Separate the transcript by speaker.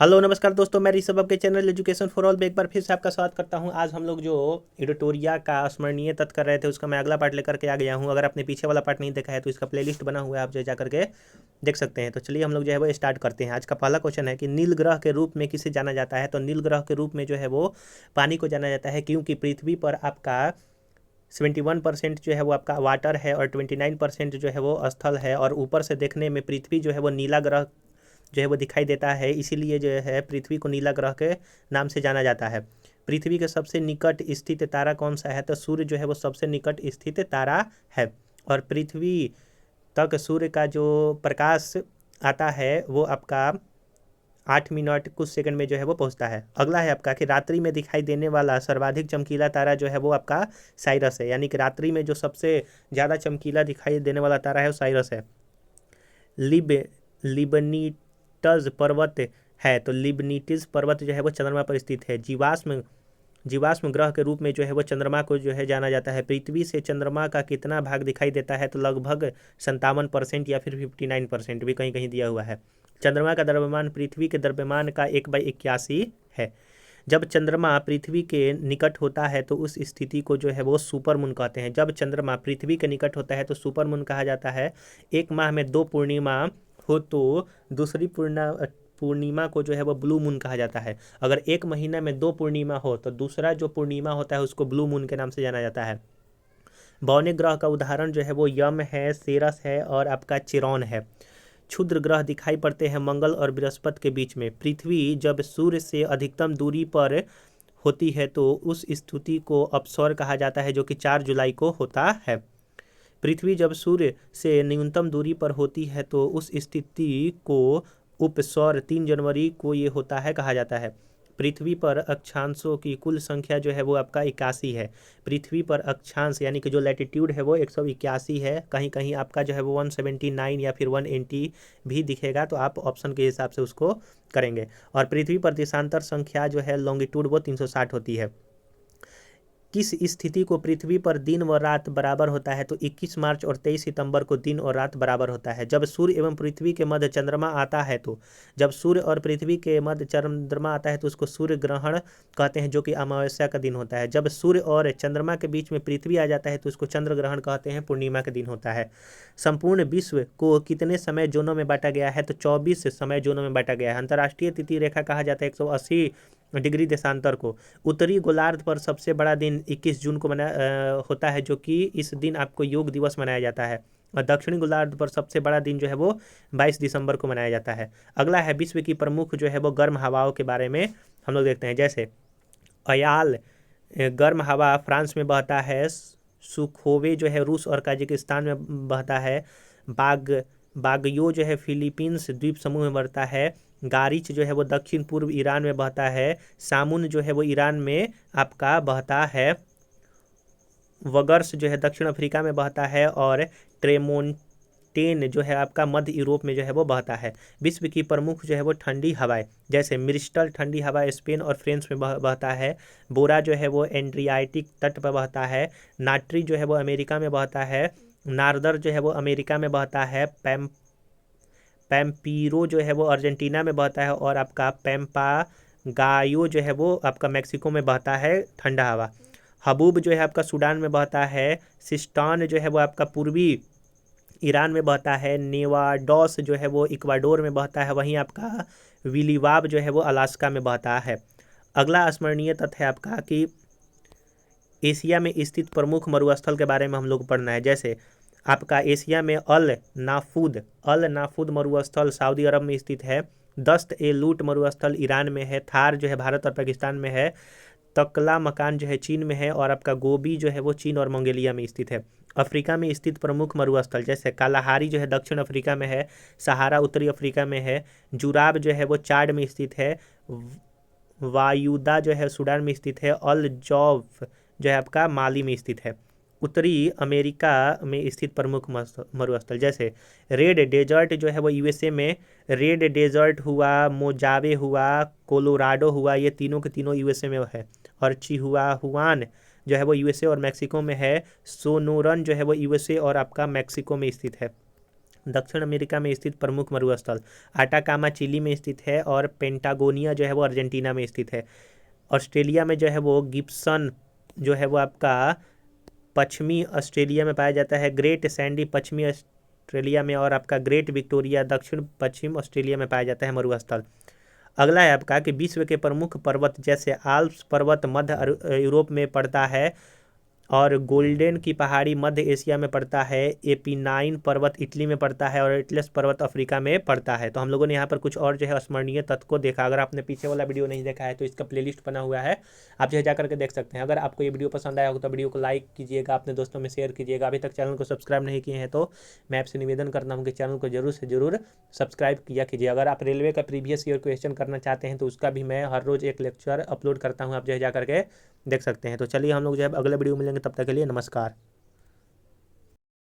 Speaker 1: Hello नमस्कार दोस्तों, मैं ऋषभ आपके चैनल एजुकेशन फॉर ऑल में एक बार फिर से आपका स्वागत करता हूं। आज हम लोग जो एडिटोरिया का स्मरणीय तथ्य कर रहे थे उसका मैं अगला पार्ट लेकर के आ गया हूं। अगर आपने पीछे वाला पार्ट नहीं देखा है तो इसका प्लेलिस्ट बना हुआ है, आप जो जा करके देख सकते हैं। तो चलिए हम लोग जो है वो स्टार्ट करते हैं। आज का पहला क्वेश्चन है कि नील ग्रह के रूप में किसे जाना जाता है। तो नील ग्रह के रूप में जो है वो पानी को जाना जाता है, क्योंकि पृथ्वी पर आपका 71% जो है वो आपका वाटर है और 29% जो है वो स्थल है। और ऊपर से देखने में पृथ्वी जो है वो नीला ग्रह जो है वो दिखाई देता है, इसीलिए जो है पृथ्वी को नीला ग्रह के नाम से जाना जाता है। पृथ्वी के सबसे निकट स्थित तारा कौन सा है। तो सूर्य जो है वो सबसे निकट स्थित तारा है। और पृथ्वी तक सूर्य का जो प्रकाश आता है वो आपका 8 मिनट कुछ सेकंड में जो है वो पहुंचता है। अगला है आपका कि रात्रि में दिखाई देने वाला सर्वाधिक चमकीला तारा जो है वो आपका साइरस है, यानी कि रात्रि में जो सबसे ज़्यादा चमकीला दिखाई देने वाला तारा है वो साइरस है। लिब लिबनीटज पर्वत है, तो लिबनीटिज पर्वत जो है वो चंद्रमा पर स्थित है। जीवाश्म ग्रह के रूप में जो है वो चंद्रमा को जो है जाना जाता है। पृथ्वी से चंद्रमा का कितना भाग दिखाई देता है। तो लगभग 57% या फिर 59% भी कहीं कहीं दिया हुआ है। चंद्रमा का द्रव्यमान पृथ्वी के द्रव्यमान का 1/81 है। जब चंद्रमा पृथ्वी के निकट होता है तो उस स्थिति को जो है वो सुपरमून कहते हैं। जब चंद्रमा पृथ्वी के निकट होता है तो सुपरमून कहा जाता है। एक माह में 2 पूर्णिमा हो तो दूसरी पूर्णिमा को जो है वो ब्लू मून कहा जाता है। अगर एक महीना में 2 पूर्णिमा हो तो दूसरा जो पूर्णिमा होता है उसको ब्लू मून के नाम से जाना जाता है। बौने ग्रह का उदाहरण जो है वो यम है, सेरस है और आपका चिरौन है। क्षुद्र ग्रह दिखाई पड़ते हैं मंगल और बृहस्पति के बीच में। पृथ्वी जब सूर्य से अधिकतम दूरी पर होती है तो उस स्थिति को अपसौर कहा जाता है, जो कि 4 जुलाई को होता है। पृथ्वी जब सूर्य से न्यूनतम दूरी पर होती है तो उस स्थिति को उपसौर 3 जनवरी को ये होता है कहा जाता है। पृथ्वी पर अक्षांशों की कुल संख्या जो है वो आपका 81 है। पृथ्वी पर अक्षांश यानी कि जो लैटिट्यूड है वो 181 है। कहीं कहीं आपका जो है वो 179 या फिर 180 भी दिखेगा, तो आप ऑप्शन के हिसाब से उसको करेंगे। और पृथ्वी पर देशांतर संख्या जो है लॉन्गिट्यूड वो 360 होती है। किस स्थिति को पृथ्वी पर दिन व रात बराबर होता है। तो 21 मार्च और 23 सितंबर को दिन और रात बराबर होता है। जब सूर्य एवं पृथ्वी के मध्य चंद्रमा आता है तो जब सूर्य और पृथ्वी के मध्य चंद्रमा आता है तो उसको सूर्य ग्रहण कहते हैं, जो कि अमावस्या का दिन होता है। जब सूर्य और चंद्रमा के बीच में पृथ्वी आ जाता है तो उसको चंद्र ग्रहण कहते हैं, पूर्णिमा का दिन होता है। संपूर्ण विश्व को कितने समय जोनों में बांटा गया है। तो 24 समय जोनों में बांटा गया है। अंतर्राष्ट्रीय तिथि रेखा कहा जाता है 180 डिग्री देशांतर को। उत्तरी गोलार्ध पर सबसे बड़ा दिन 21 जून को होता है, जो कि इस दिन आपको योग दिवस मनाया जाता है। और दक्षिणी गोलार्ध पर सबसे बड़ा दिन जो है वो 22 दिसंबर को मनाया जाता है। अगला है विश्व की प्रमुख जो है वो गर्म हवाओं के बारे में हम लोग देखते हैं। जैसे अयाल गर्म हवा फ्रांस में बहता है। सुखोवे जो है रूस और कजाकिस्तान में बहता है। बाग बागयो जो है फिलीपींस द्वीप समूह में बढ़ता है। गारिच जो है वो दक्षिण पूर्व ईरान में बहता है। सामुन जो है वो ईरान में आपका बहता है। वगर्स जो है दक्षिण अफ्रीका में बहता है। और ट्रेमोंटेन जो है आपका मध्य यूरोप में जो है वो बहता है। विश्व की प्रमुख जो है वो ठंडी हवाएं, जैसे मिस्टल ठंडी हवा स्पेन और फ्रांस में बहता है। बोरा जो है वो एड्रियाटिक तट पर बहता है। नाट्री जो है वो अमेरिका में बहता है। नार्दर जो है वो अमेरिका में बहता है। पैम्पीरो जो है वो अर्जेंटीना में बहता है। और आपका पैम्पा गायो जो है वो आपका मैक्सिको में बहता है ठंडा हवा। हबूब जो है आपका सूडान में बहता है। सिस्टान जो है वो आपका पूर्वी ईरान में बहता है। नेवाडोस जो है वो इक्वाडोर में बहता है। वहीं आपका विलीवाब जो है वो अलास्का में बहता है। अगला स्मरणीय तथ्य है आपका कि एशिया में स्थित प्रमुख मरुस्थल के बारे में हम लोग पढ़ना है। जैसे आपका एशिया में अल नाफूद मरुस्थल सऊदी अरब में स्थित है। दस्त ए लूट मरुस्थल ईरान में है। थार जो है भारत और पाकिस्तान में है। तकला मकान जो है चीन में है। और आपका गोबी जो है वो चीन और मंगोलिया में स्थित है। अफ्रीका में स्थित प्रमुख मरुस्थल, जैसे कालाहारी जो है दक्षिण अफ्रीका में है। सहारा उत्तरी अफ्रीका में है। जुराब जो है वो चाड में स्थित है। वायुदा जो है सूडान में स्थित है। अल जौफ जो है आपका माली में स्थित है। उत्तरी अमेरिका में स्थित प्रमुख मरुस्थल, जैसे रेड डेजर्ट जो है वो यूएसए में रेड डेजर्ट हुआ, मोजावे हुआ, कोलोराडो हुआ, ये तीनों के तीनों यूएसए में है। और चिहुआहुआन जो है वो यूएसए और मैक्सिको में है। सोनोरन जो है वो यूएसए और आपका मैक्सिको में स्थित है। दक्षिण अमेरिका में स्थित प्रमुख मरुस्थल, आटाकामा चिली में स्थित है और पेंटागोनिया जो है वो अर्जेंटीना में स्थित है। ऑस्ट्रेलिया में जो है वो गिब्सन जो है वो आपका पश्चिमी ऑस्ट्रेलिया में पाया जाता है। ग्रेट सैंडी पश्चिमी ऑस्ट्रेलिया में और आपका ग्रेट विक्टोरिया दक्षिण पश्चिम ऑस्ट्रेलिया में पाया जाता है मरुस्थल। अगला है आपका कि विश्व के प्रमुख पर्वत जैसे आल्प्स पर्वत मध्य यूरोप में पड़ता है और गोल्डन की पहाड़ी मध्य एशिया में पड़ता है। एपिनाइन पर्वत इटली में पड़ता है और एटलस पर्वत अफ्रीका में पड़ता है। तो हम लोगों ने यहाँ पर कुछ और जो है स्मरणीय तथ्य को देखा। अगर आपने पीछे वाला वीडियो नहीं देखा है तो इसका प्लेलिस्ट बना हुआ है, आप जो है जा करके देख सकते हैं। अगर आपको ये वीडियो पसंद आया हो तो वीडियो को लाइक कीजिएगा, अपने दोस्तों में शेयर कीजिएगा। अभी तक चैनल को सब्सक्राइब नहीं किए हैं तो मैं आपसे निवेदन करता हूँ कि चैनल को जरूर से जरूर सब्सक्राइब किया कीजिए। अगर आप रेलवे का प्रीवियस ईयर क्वेश्चन करना चाहते हैं तो उसका भी मैं हर रोज़ एक लेक्चर अपलोड करता हूँ, आप जो है जा करके देख सकते हैं। तो चलिए हम लोग जो है अगले वीडियो में मिलेंगे, तब तक के लिए नमस्कार।